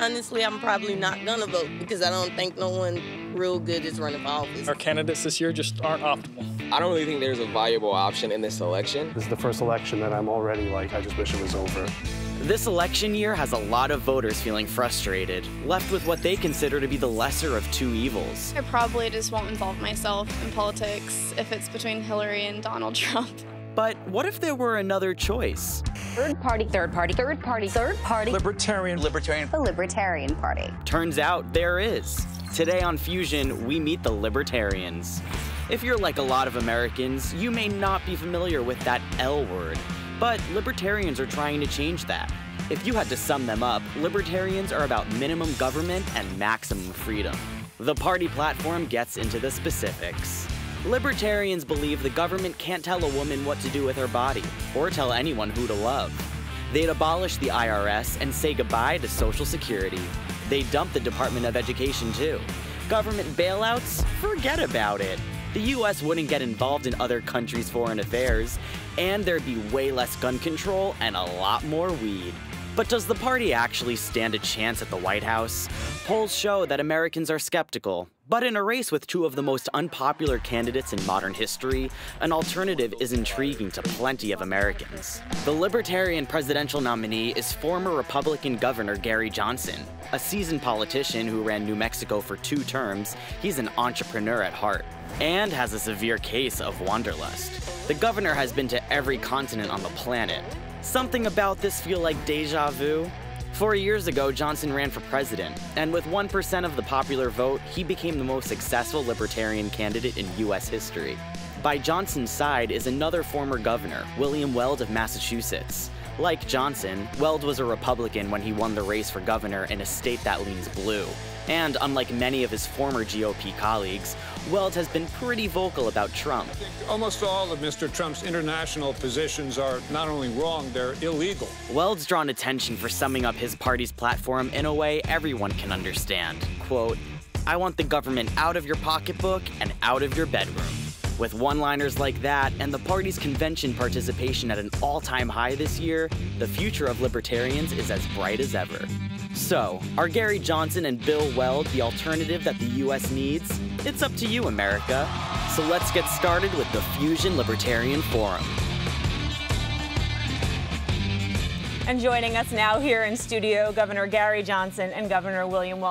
Honestly, I'm probably not gonna vote because I don't think no one real good is running for office. Our candidates this year just aren't optimal. I don't really think there's a viable option in this election. This is the first election that I'm already like, I just wish it was over. This election year has a lot of voters feeling frustrated, left with what they consider to be the lesser of two evils. I probably just won't involve myself in politics if it's between Hillary and Donald Trump. But what if there were another choice? Third party, third party, third party, third party. Libertarian. The Libertarian Party. Turns out there is. Today on Fusion, we meet the Libertarians. If you're like a lot of Americans, you may not be familiar with that L word, but Libertarians are trying to change that. If you had to sum them up, Libertarians are about minimum government and maximum freedom. The party platform gets into the specifics. Libertarians believe the government can't tell a woman what to do with her body, or tell anyone who to love. They'd abolish the IRS and say goodbye to Social Security. They'd dump the Department of Education too. Government bailouts? Forget about it. The US wouldn't get involved in other countries' foreign affairs, and there'd be way less gun control and a lot more weed. But does the party actually stand a chance at the White House? Polls show that Americans are skeptical. But in a race with two of the most unpopular candidates in modern history, an alternative is intriguing to plenty of Americans. The Libertarian presidential nominee is former Republican Governor Gary Johnson. A seasoned politician who ran New Mexico for 2 terms, he's an entrepreneur at heart, and has a severe case of wanderlust. The governor has been to every continent on the planet. Something about this feel like deja vu? 4 years ago, Johnson ran for president, and with 1% of the popular vote, he became the most successful Libertarian candidate in US history. By Johnson's side is another former governor, William Weld of Massachusetts. Like Johnson, Weld was a Republican when he won the race for governor in a state that leans blue. And unlike many of his former GOP colleagues, Weld has been pretty vocal about Trump. I think almost all of Mr. Trump's international positions are not only wrong, they're illegal. Weld's drawn attention for summing up his party's platform in a way everyone can understand. Quote, "I want the government out of your pocketbook and out of your bedroom." With one-liners like that and the party's convention participation at an all-time high this year, the future of Libertarians is as bright as ever. So, are Gary Johnson and Bill Weld the alternative that the US needs? It's up to you, America. So let's get started with the Fusion Libertarian Forum. And joining us now here in studio, Governor Gary Johnson and Governor William Weld.